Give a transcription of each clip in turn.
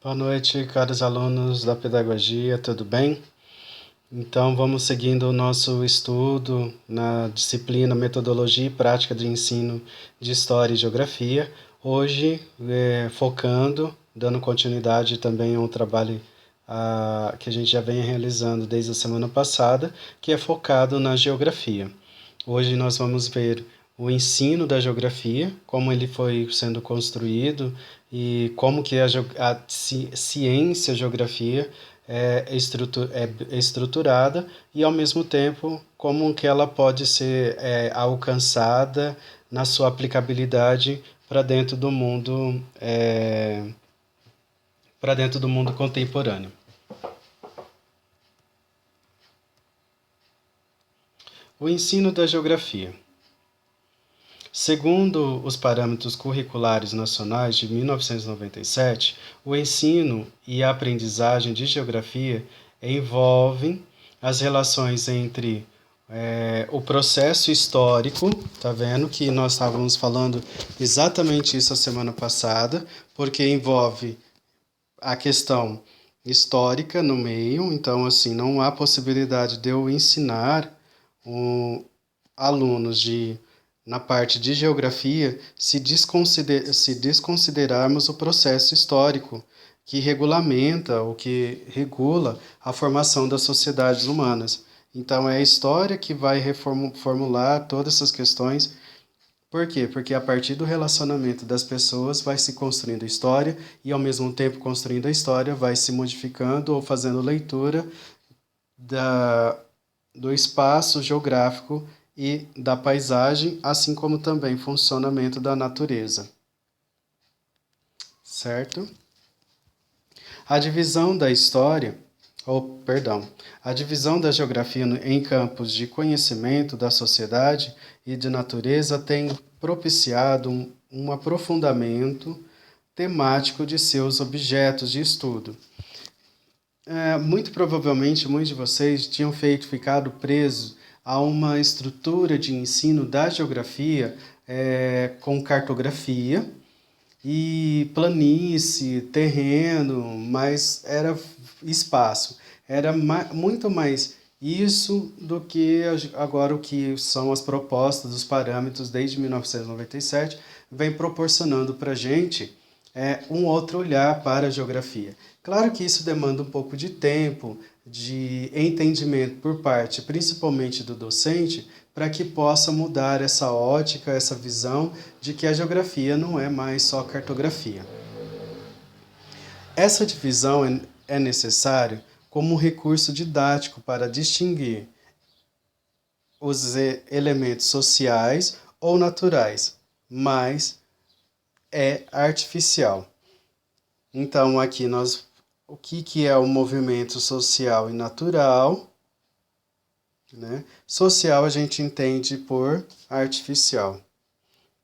Boa noite, caros alunos da pedagogia, tudo bem? Então, vamos seguindo o nosso estudo na disciplina Metodologia e Prática de Ensino de História e Geografia. Hoje, focando, dando continuidade também a um trabalho que a gente já vem realizando desde a semana passada, que é focado na geografia. Hoje nós vamos ver o ensino da geografia, como ele foi sendo construído e como que a ciência geografia é estruturada e, ao mesmo tempo, como que ela pode ser alcançada na sua aplicabilidade para dentro do mundo contemporâneo. O ensino da geografia. Segundo os parâmetros curriculares nacionais de 1997, o ensino e a aprendizagem de geografia envolvem as relações entre o processo histórico, tá vendo que nós estávamos falando exatamente isso a semana passada, porque envolve a questão histórica no meio, então assim, não há possibilidade de eu ensinar alunos na parte de geografia se desconsiderarmos o processo histórico que regulamenta ou que regula a formação das sociedades humanas. Então é a história que vai reformular todas essas questões. Por quê? Porque a partir do relacionamento das pessoas vai se construindo a história e, ao mesmo tempo construindo a história, vai se modificando ou fazendo leitura do espaço geográfico e da paisagem, assim como também funcionamento da natureza. Certo? A divisão da história, a divisão da geografia em campos de conhecimento da sociedade e de natureza tem propiciado um aprofundamento temático de seus objetos de estudo. Muito provavelmente, muitos de vocês tinham ficado presos a uma estrutura de ensino da geografia com cartografia e planície, terreno, mas era espaço. Era muito mais isso do que agora o que são as propostas dos parâmetros desde 1997, vem proporcionando para a gente um outro olhar para a geografia. Claro que isso demanda um pouco de tempo, de entendimento por parte, principalmente do docente, para que possa mudar essa ótica, essa visão de que a geografia não é mais só cartografia. Essa divisão é necessária como um recurso didático para distinguir os elementos sociais ou naturais, mas é artificial. Então, aqui o que é o movimento social e natural? Né? Social a gente entende por artificial.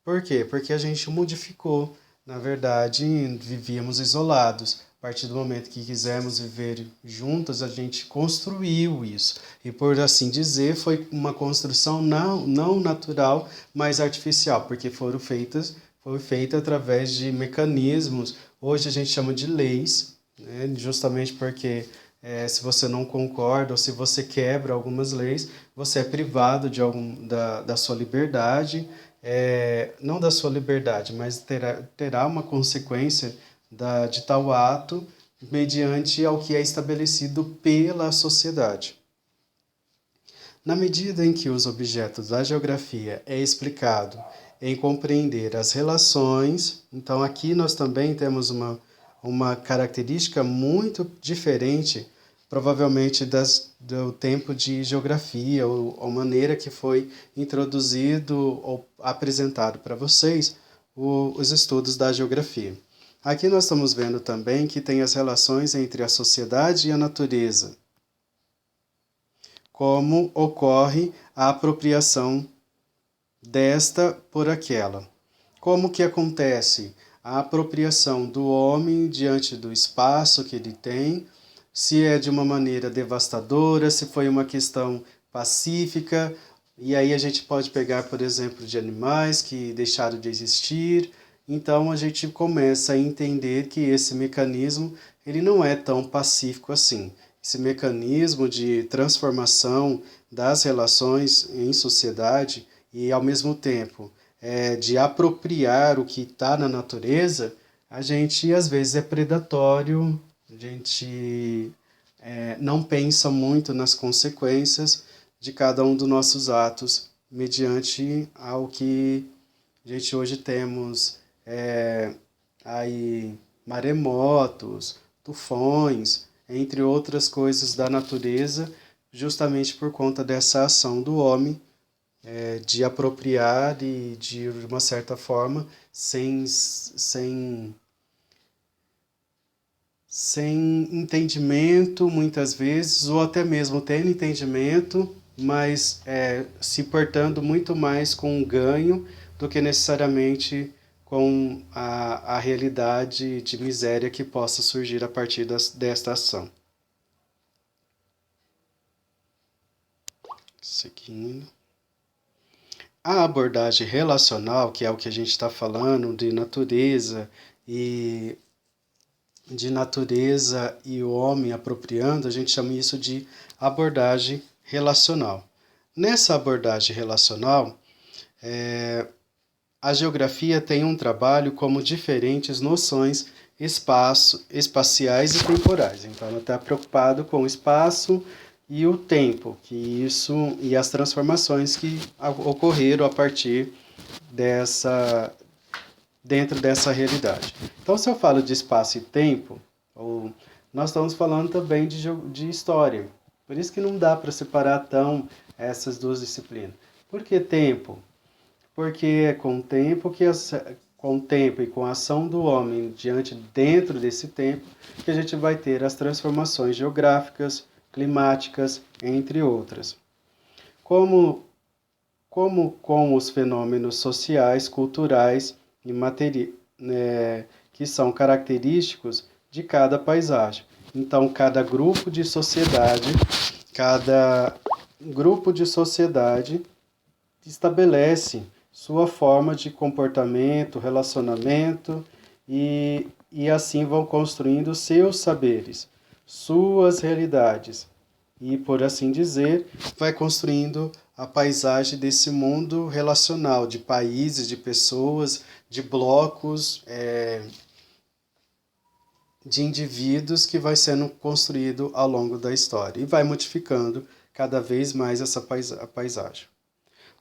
Por quê? Porque a gente modificou. Na verdade, vivíamos isolados. A partir do momento que quisemos viver juntos, a gente construiu isso. E, por assim dizer, foi uma construção não natural, mas artificial, porque foi feita através de mecanismos. Hoje a gente chama de leis, né? Justamente porque se você não concorda ou se você quebra algumas leis, você é privado da sua liberdade, não da sua liberdade, mas terá uma consequência de tal ato mediante ao que é estabelecido pela sociedade. Na medida em que os objetos da geografia é explicado em compreender as relações, então aqui nós também temos uma característica muito diferente, provavelmente do tempo de geografia, ou a maneira que foi introduzido ou apresentado para vocês os estudos da geografia. Aqui nós estamos vendo também que tem as relações entre a sociedade e a natureza, como ocorre a apropriação desta por aquela. Como que acontece a apropriação do homem diante do espaço que ele tem, se é de uma maneira devastadora, se foi uma questão pacífica, e aí a gente pode pegar, por exemplo, de animais que deixaram de existir, Então a gente começa a entender que esse mecanismo ele não é tão pacífico assim. Esse mecanismo de transformação das relações em sociedade e ao mesmo tempo de apropriar o que está na natureza, a gente às vezes é predatório, a gente não pensa muito nas consequências de cada um dos nossos atos mediante ao que a gente hoje temos aí maremotos, tufões, entre outras coisas da natureza, justamente por conta dessa ação do homem de apropriar e de uma certa forma, sem entendimento muitas vezes, ou até mesmo tendo entendimento, mas se portando muito mais com um ganho do que necessariamente com a realidade de miséria que possa surgir a partir desta ação. Seguindo. A abordagem relacional, que é o que a gente está falando de natureza e o homem apropriando, a gente chama isso de abordagem relacional. Nessa abordagem relacional, a geografia tem um trabalho como diferentes noções espaciais e temporais. Então, ela está preocupado com o espaço e o tempo, e as transformações que ocorreram a partir dentro dessa realidade. Então, se eu falo de espaço e tempo, nós estamos falando também de história. Por isso que não dá para separar tão essas duas disciplinas. Por que tempo? Porque é com o tempo com o tempo e com a ação do homem dentro desse tempo que a gente vai ter as transformações geográficas, climáticas, entre outras. Como com os fenômenos sociais, culturais e que são característicos de cada paisagem. Então, cada grupo de sociedade estabelece sua forma de comportamento, relacionamento e assim vão construindo seus saberes, suas realidades e, por assim dizer, vai construindo a paisagem desse mundo relacional, de países, de pessoas, de blocos, de indivíduos que vai sendo construído ao longo da história e vai modificando cada vez mais essa paisagem.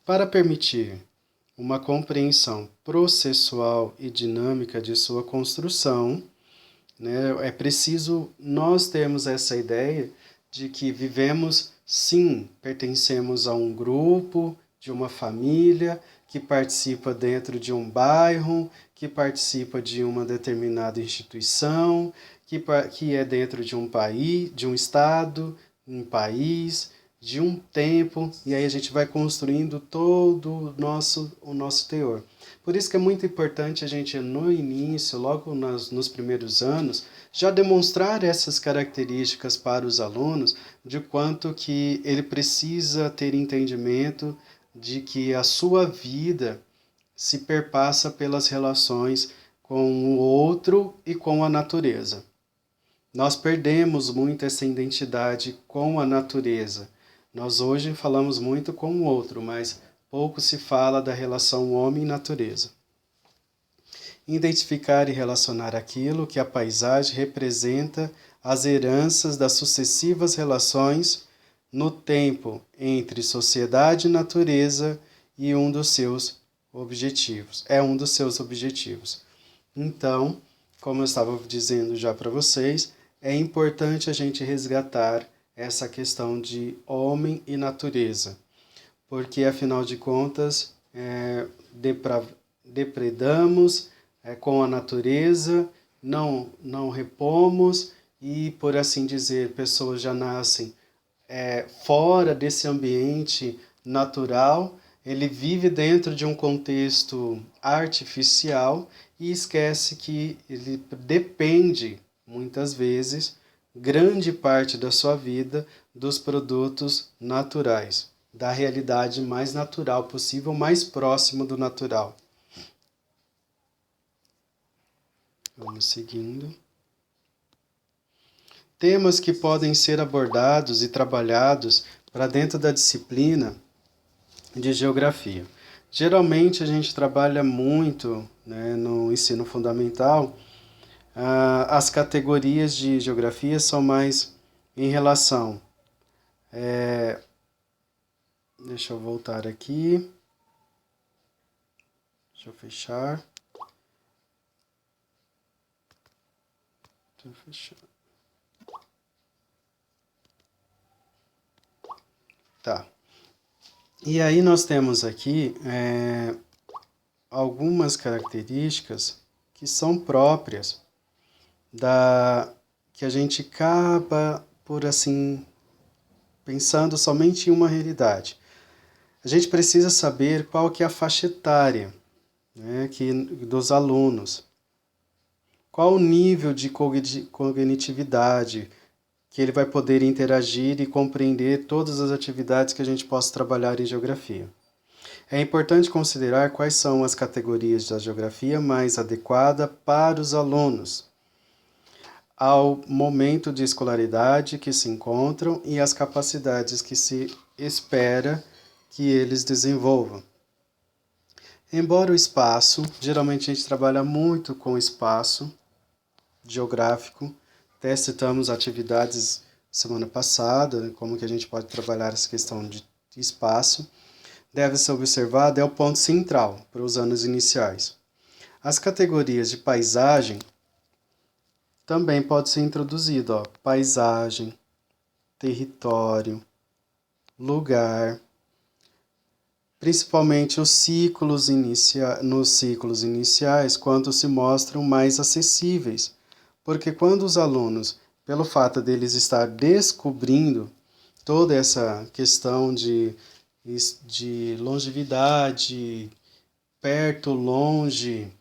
Para permitir uma compreensão processual e dinâmica de sua construção, né, é preciso nós termos essa ideia de que vivemos, sim, pertencemos a um grupo, de uma família, que participa dentro de um bairro, que participa de uma determinada instituição, que é dentro de um país, de um estado, um país, de um tempo, e aí a gente vai construindo todo o nosso teor. Por isso que é muito importante a gente, no início, logo nos primeiros anos, já demonstrar essas características para os alunos, de quanto que ele precisa ter entendimento de que a sua vida se perpassa pelas relações com o outro e com a natureza. Nós perdemos muito essa identidade com a natureza. Nós hoje falamos muito com o outro, mas pouco se fala da relação homem-natureza. Identificar e relacionar aquilo que a paisagem representa as heranças das sucessivas relações no tempo entre sociedade e natureza e um dos seus objetivos. É um dos seus objetivos. Então, como eu estava dizendo já para vocês, é importante a gente resgatar essa questão de homem e natureza, porque afinal de contas depredamos com a natureza, não repomos e, por assim dizer, pessoas já nascem fora desse ambiente natural, ele vive dentro de um contexto artificial e esquece que ele depende, muitas vezes, grande parte da sua vida dos produtos naturais, da realidade mais natural possível, mais próximo do natural. Vamos seguindo. Temas que podem ser abordados e trabalhados para dentro da disciplina de geografia. Geralmente a gente trabalha muito, né, no ensino fundamental, as categorias de geografia são mais em relação. Deixa eu voltar aqui. Deixa eu fechar. Tá. E aí nós temos aqui algumas características que são próprias que a gente acaba, por assim, pensando somente em uma realidade. A gente precisa saber qual que é a faixa etária, né, dos alunos. Qual o nível de cognitividade que ele vai poder interagir e compreender todas as atividades que a gente possa trabalhar em geografia. É importante considerar quais são as categorias da geografia mais adequada para os alunos, ao momento de escolaridade que se encontram e as capacidades que se espera que eles desenvolvam. Embora o espaço, geralmente a gente trabalha muito com espaço geográfico, até citamos atividades semana passada, como que a gente pode trabalhar essa questão de espaço, deve ser observado é o ponto central para os anos iniciais. As categorias de paisagem também pode ser introduzido, paisagem, território, lugar, principalmente nos ciclos iniciais, quando se mostram mais acessíveis, porque quando os alunos, pelo fato deles estar descobrindo toda essa questão de longevidade, perto, longe,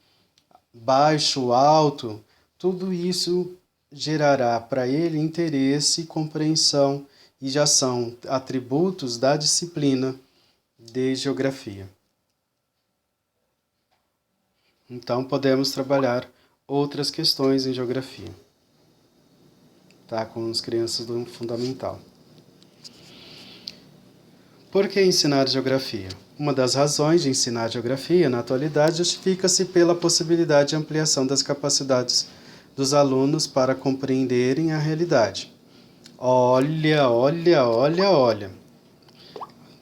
baixo, alto, tudo isso gerará para ele interesse e compreensão, e já são atributos da disciplina de geografia. Então, podemos trabalhar outras questões em geografia, tá? Com as crianças do fundamental. Por que ensinar geografia? Uma das razões de ensinar geografia na atualidade justifica-se pela possibilidade de ampliação das capacidades dos alunos para compreenderem a realidade. Olha.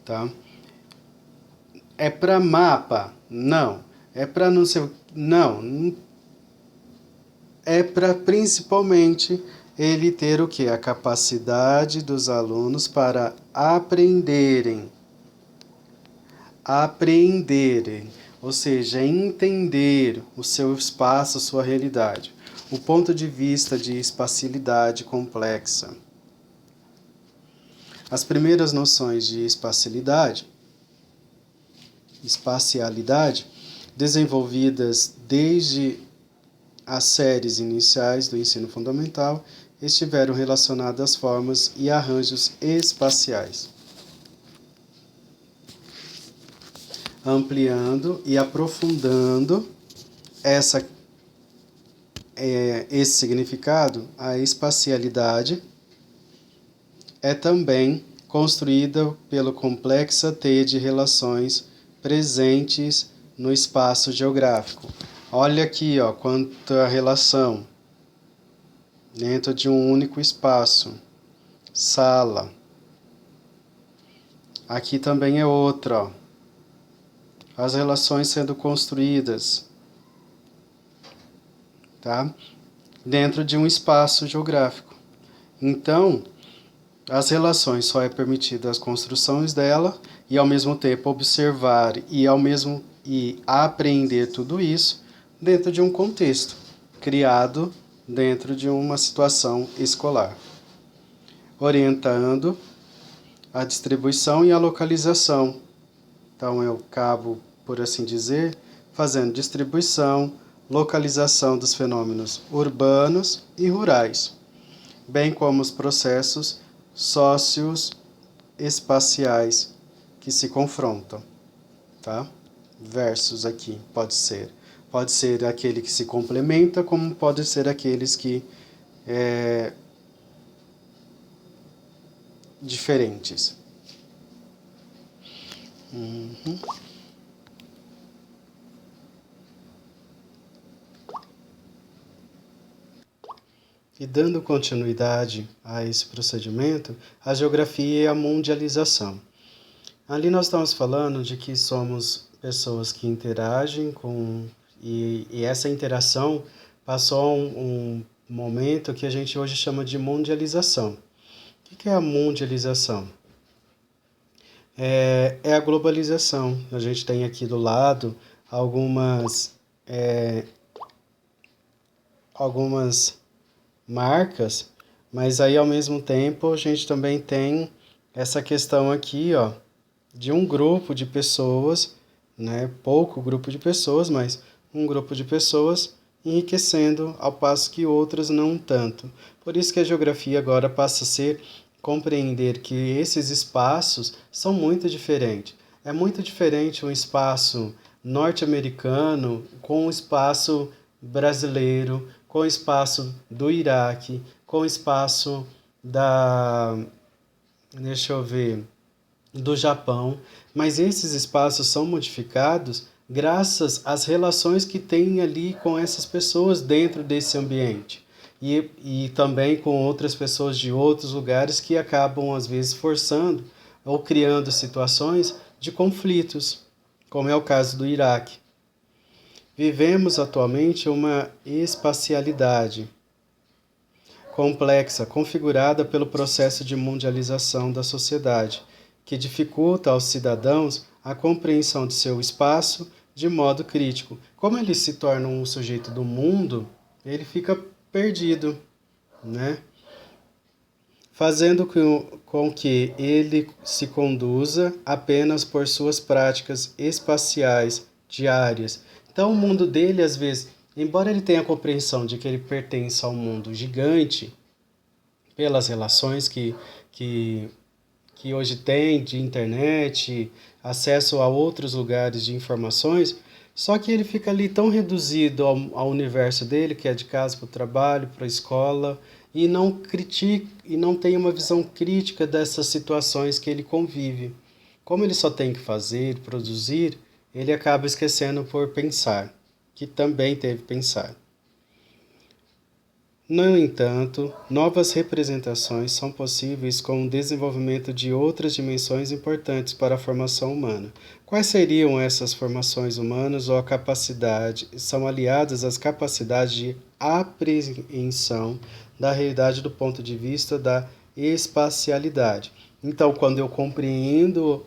Tá? É para mapa? Não. É para não sei... Não. É para principalmente ele ter o quê? A capacidade dos alunos para aprenderem, ou seja, entender o seu espaço, a sua realidade, o ponto de vista de espacialidade complexa. As primeiras noções de espacialidade, desenvolvidas desde as séries iniciais do ensino fundamental, estiveram relacionadas às formas e arranjos espaciais, ampliando e aprofundando esse significado. A espacialidade é também construída pela complexa teia de relações presentes no espaço geográfico. Olha aqui, quanta relação dentro de um único espaço. Sala. Aqui também é outra, as relações sendo construídas, tá? Dentro de um espaço geográfico. Então, as relações só é permitida as construções dela e ao mesmo tempo observar e aprender tudo isso dentro de um contexto criado dentro de uma situação escolar, orientando a distribuição e a localização. Então eu acabo, por assim dizer, fazendo distribuição, localização dos fenômenos urbanos e rurais, bem como os processos socioespaciais que se confrontam, tá? Versus aqui pode ser Pode ser aquele que se complementa, como pode ser aqueles que diferentes. E dando continuidade a esse procedimento, a geografia e a mundialização. Ali nós estamos falando de que somos pessoas que interagem e essa interação passou a um momento que a gente hoje chama de mundialização. O que é a mundialização? É a globalização. A gente tem aqui do lado algumas marcas, mas aí ao mesmo tempo a gente também tem essa questão aqui, ó, de um grupo de pessoas, né, pouco grupo de pessoas, mas um grupo de pessoas enriquecendo ao passo que outras não tanto. Por isso que a geografia agora passa a ser compreender que esses espaços são muito diferentes. É muito diferente um espaço norte-americano com um espaço brasileiro, com o espaço do Iraque, com o espaço deixa eu ver, do Japão, mas esses espaços são modificados graças às relações que tem ali com essas pessoas dentro desse ambiente. E também com outras pessoas de outros lugares que acabam, às vezes, forçando ou criando situações de conflitos, como é o caso do Iraque. Vivemos atualmente uma espacialidade complexa, configurada pelo processo de mundialização da sociedade, que dificulta aos cidadãos a compreensão de seu espaço de modo crítico. Como ele se torna um sujeito do mundo, ele fica perdido, né? Fazendo com que ele se conduza apenas por suas práticas espaciais diárias. Então, o mundo dele, às vezes, embora ele tenha a compreensão de que ele pertence a um mundo gigante, pelas relações que hoje tem de internet, acesso a outros lugares de informações, só que ele fica ali tão reduzido ao universo dele, que é de casa para o trabalho, para a escola, e não critica e não tem uma visão crítica dessas situações que ele convive. Como ele só tem que fazer, produzir, ele acaba esquecendo por pensar, que também teve pensar. No entanto, novas representações são possíveis com o desenvolvimento de outras dimensões importantes para a formação humana. Quais seriam essas formações humanas ou a capacidade? São aliadas às capacidades de apreensão da realidade do ponto de vista da espacialidade. Então, quando eu compreendo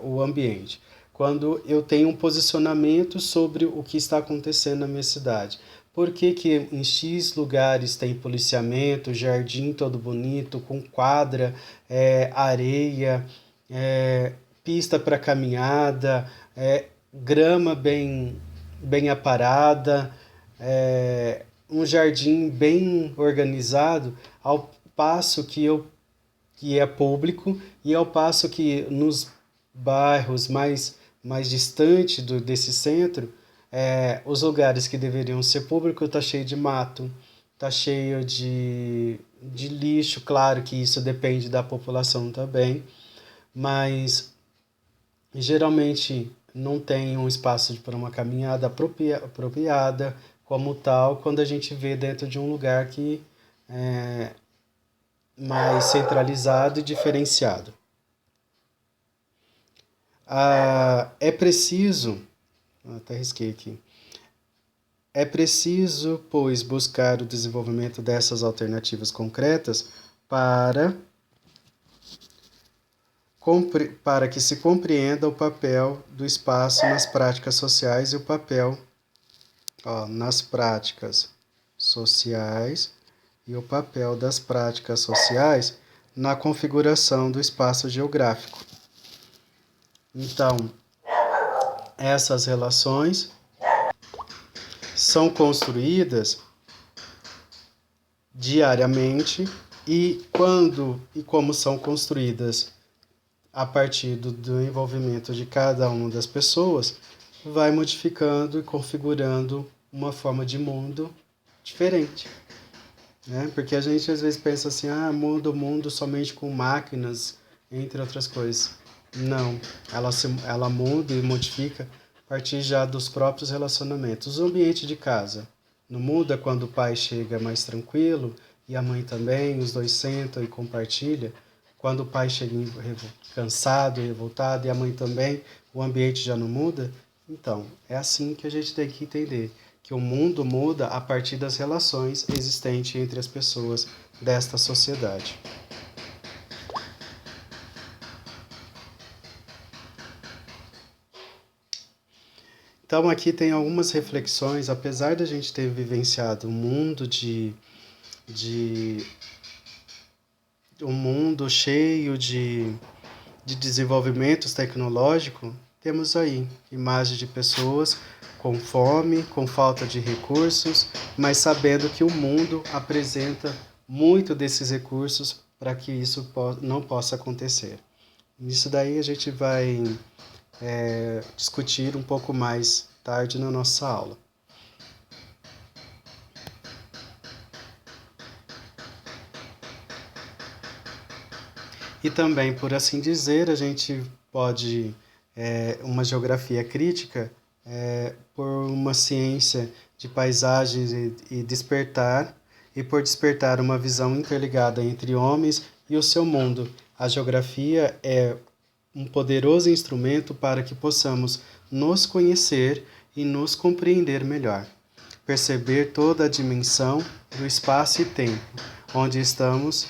o ambiente, quando eu tenho um posicionamento sobre o que está acontecendo na minha cidade. Por que em X lugares tem policiamento, jardim todo bonito, com quadra, areia, pista para caminhada, grama bem aparada, um jardim bem organizado, ao passo que é público e ao passo que nos bairros mais distantes desse centro, os lugares que deveriam ser públicos tá cheio de mato, tá cheio de lixo. Claro que isso depende da população também, mas geralmente não tem um espaço para uma caminhada apropriada como tal, quando a gente vê dentro de um lugar que é mais centralizado e diferenciado. É preciso, até risquei aqui, é preciso, pois, buscar o desenvolvimento dessas alternativas concretas para que se compreenda o papel do espaço nas práticas sociais e o papel nas práticas sociais e o papel das práticas sociais na configuração do espaço geográfico. Então, essas relações são construídas diariamente e quando e como são construídas a partir do envolvimento de cada uma das pessoas, vai modificando e configurando uma forma de mundo diferente, né? Porque a gente às vezes pensa assim, muda o mundo somente com máquinas, entre outras coisas. Não, ela muda e modifica a partir já dos próprios relacionamentos. O ambiente de casa não muda quando o pai chega mais tranquilo e a mãe também, os dois sentam e compartilham. Quando o pai chega cansado e revoltado e a mãe também, o ambiente já não muda. Então, é assim que a gente tem que entender, que o mundo muda a partir das relações existentes entre as pessoas desta sociedade. Então aqui tem algumas reflexões, apesar da gente ter vivenciado um mundo um mundo cheio de desenvolvimentos tecnológicos, temos aí imagens de pessoas com fome, com falta de recursos, mas sabendo que o mundo apresenta muito desses recursos para que isso não possa acontecer. Isso daí a gente vai discutir um pouco mais tarde na nossa aula. E também, por assim dizer, a gente pode, uma geografia crítica, por uma ciência de paisagens e despertar, e por despertar uma visão interligada entre homens e o seu mundo. A geografia é um poderoso instrumento para que possamos nos conhecer e nos compreender melhor. Perceber toda a dimensão do espaço e tempo, onde estamos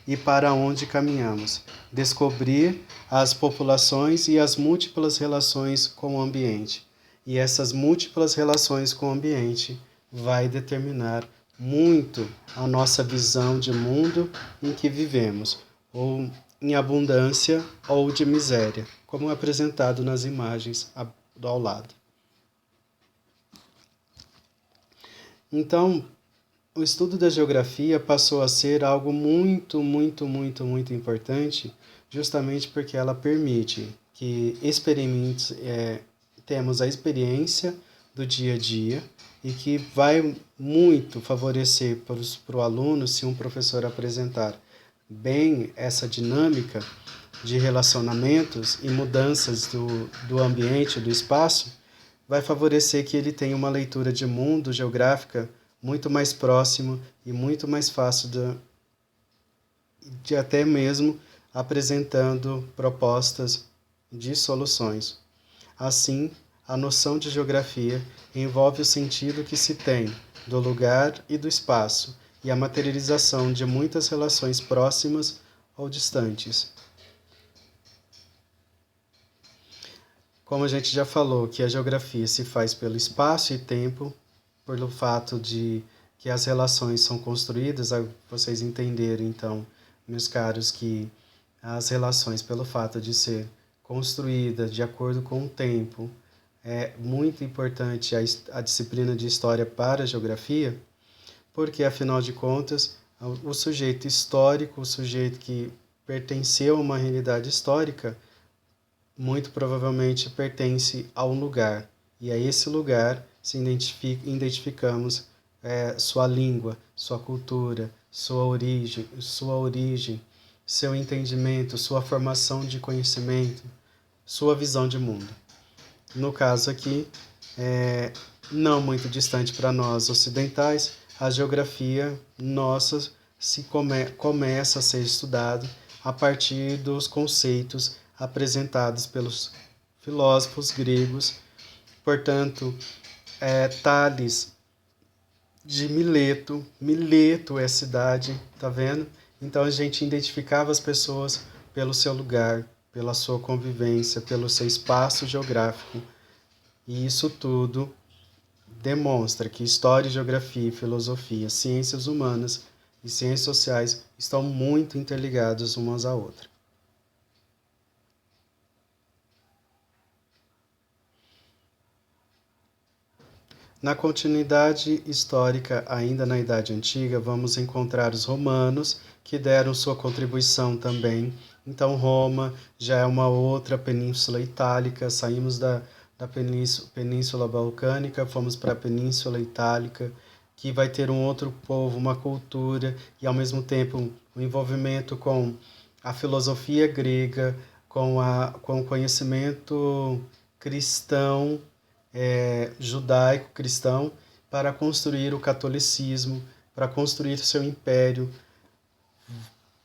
e para onde caminhamos. Descobrir as populações e as múltiplas relações com o ambiente. E essas múltiplas relações com o ambiente vai determinar muito a nossa visão de mundo em que vivemos, ou em abundância ou de miséria, como é apresentado nas imagens ao lado. Então, o estudo da geografia passou a ser algo muito, muito, muito, muito importante, justamente porque ela permite que temos a experiência do dia a dia e que vai muito favorecer para o aluno se um professor apresentar bem essa dinâmica de relacionamentos e mudanças do ambiente, do espaço, vai favorecer que ele tenha uma leitura de mundo geográfica muito mais próximo e muito mais fácil de até mesmo apresentando propostas de soluções. Assim, a noção de geografia envolve o sentido que se tem do lugar e do espaço e a materialização de muitas relações próximas ou distantes. Como a gente já falou, que a geografia se faz pelo espaço e tempo, pelo fato de que as relações são construídas, vocês entenderem então, meus caros, que as relações, pelo fato de ser construída de acordo com o tempo, é muito importante a disciplina de história para a geografia, porque afinal de contas, o sujeito histórico, o sujeito que pertenceu a uma realidade histórica, muito provavelmente pertence a um lugar, e a esse lugar identificamos sua língua, sua cultura, sua origem, seu entendimento, sua formação de conhecimento, sua visão de mundo. No caso aqui, não muito distante para nós ocidentais, a geografia nossa começa a ser estudada a partir dos conceitos apresentados pelos filósofos gregos. Portanto, Tales de Mileto é cidade, tá vendo? Então a gente identificava as pessoas pelo seu lugar, pela sua convivência, pelo seu espaço geográfico. E isso tudo demonstra que história, geografia, filosofia, ciências humanas e ciências sociais estão muito interligadas umas à outra. Na continuidade histórica, ainda na Idade Antiga, vamos encontrar os romanos, que deram sua contribuição também. Então, Roma já é uma outra península itálica, saímos da Península Balcânica, fomos para a Península Itálica, que vai ter um outro povo, uma cultura, e ao mesmo tempo o envolvimento com a filosofia grega, com o conhecimento cristão, judaico-cristão, para construir o catolicismo, para construir seu império.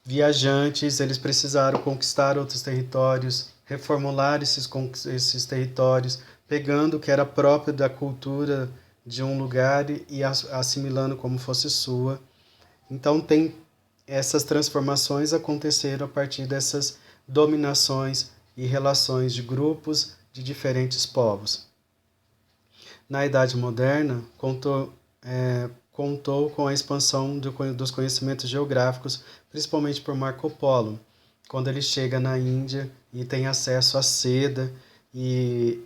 Viajantes, eles precisaram conquistar outros territórios, reformular esses territórios, pegando o que era próprio da cultura de um lugar e assimilando como fosse sua. Então, essas transformações aconteceram a partir dessas dominações e relações de grupos de diferentes povos. Na Idade Moderna, contou com a expansão dos conhecimentos geográficos, principalmente por Marco Polo, quando ele chega na Índia e tem acesso à seda e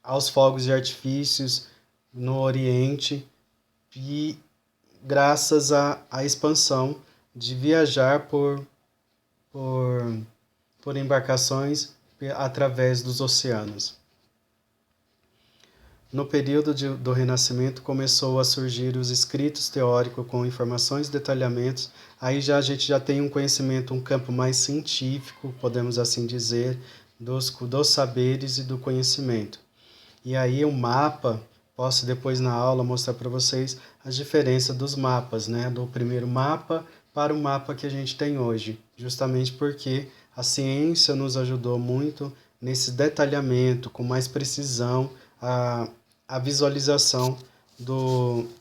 aos fogos de artifícios no Oriente, e graças à expansão de viajar por embarcações através dos oceanos. No período do Renascimento, começou a surgir os escritos teóricos com informações e detalhamentos. Aí a gente já tem um conhecimento, um campo mais científico, podemos assim dizer, dos saberes e do conhecimento. E aí o mapa, posso depois na aula mostrar para vocês a diferença dos mapas, né? Do primeiro mapa para o mapa que a gente tem hoje, justamente porque a ciência nos ajudou muito nesse detalhamento, com mais precisão, a visualização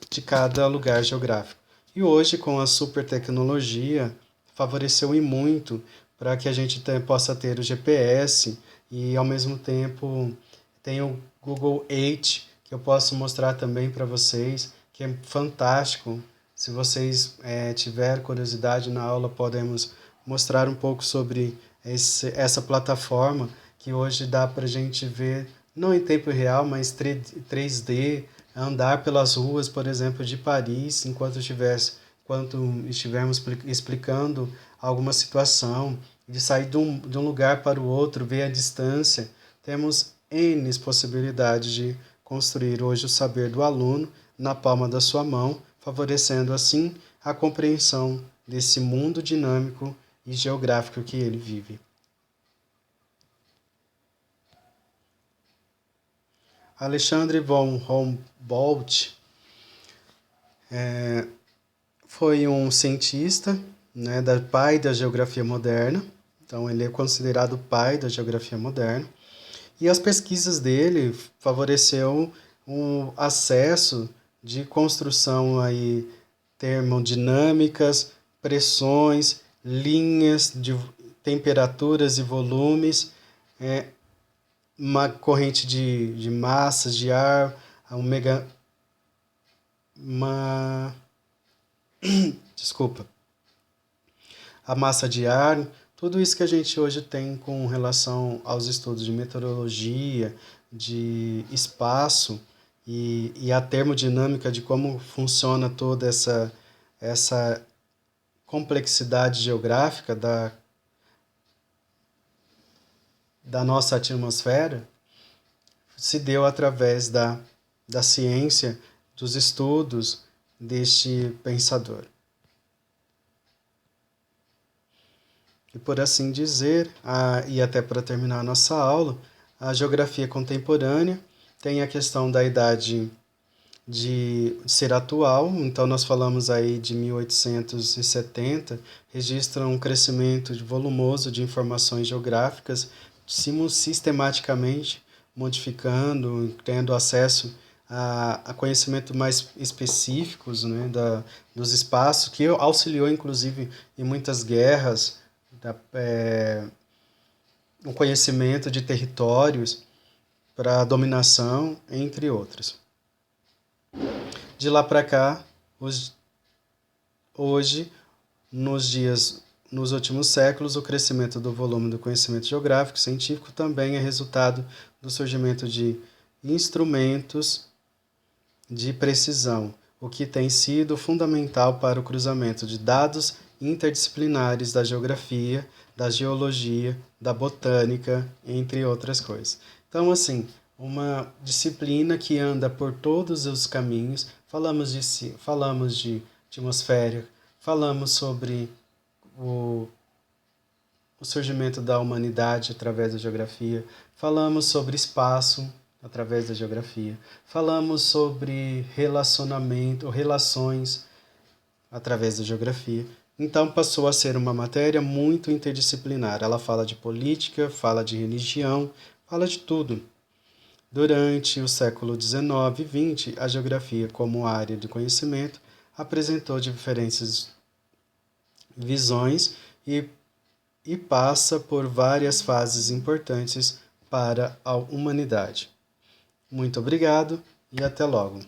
de cada lugar geográfico. E hoje, com a super tecnologia, favoreceu e muito para que a gente possa ter o GPS e, ao mesmo tempo, tem o Google Earth, que eu posso mostrar também para vocês, que é fantástico. Se vocês tiverem curiosidade na aula, podemos mostrar um pouco sobre essa plataforma, que hoje dá para a gente ver, não em tempo real, mas 3D, andar pelas ruas, por exemplo, de Paris, enquanto estivermos explicando alguma situação, de sair de um lugar para o outro, ver a distância. Temos N possibilidades de construir hoje o saber do aluno na palma da sua mão, favorecendo assim a compreensão desse mundo dinâmico e geográfico que ele vive. Alexandre von Humboldt foi um cientista, né, pai da geografia moderna. Então ele é considerado o pai da geografia moderna. E as pesquisas dele favoreceu um acesso de construção aí termodinâmicas, pressões, linhas de temperaturas e volumes, uma corrente de massas de ar, a massa de ar, tudo isso que a gente hoje tem com relação aos estudos de meteorologia, de espaço e a termodinâmica de como funciona toda essa complexidade geográfica da nossa atmosfera, se deu através da ciência, dos estudos deste pensador. E por assim dizer, e até para terminar a nossa aula, a geografia contemporânea tem a questão da idade de ser atual, então nós falamos aí de 1870, registra um crescimento volumoso de informações geográficas, sistematicamente modificando, tendo acesso a conhecimentos mais específicos, né, dos espaços, que auxiliou inclusive em muitas guerras, o conhecimento de territórios para dominação, entre outros. De lá para cá, hoje, nos últimos séculos, o crescimento do volume do conhecimento geográfico científico também é resultado do surgimento de instrumentos de precisão, o que tem sido fundamental para o cruzamento de dados interdisciplinares da geografia, da geologia, da botânica, entre outras coisas. Então, assim, uma disciplina que anda por todos os caminhos. Falamos de atmosfera, falamos sobre o surgimento da humanidade através da geografia, falamos sobre espaço através da geografia, falamos sobre relacionamento, relações através da geografia. Então passou a ser uma matéria muito interdisciplinar. Ela fala de política, fala de religião, fala de tudo. Durante o século XIX e XX, a geografia como área de conhecimento apresentou diferentes visões e passa por várias fases importantes para a humanidade. Muito obrigado e até logo.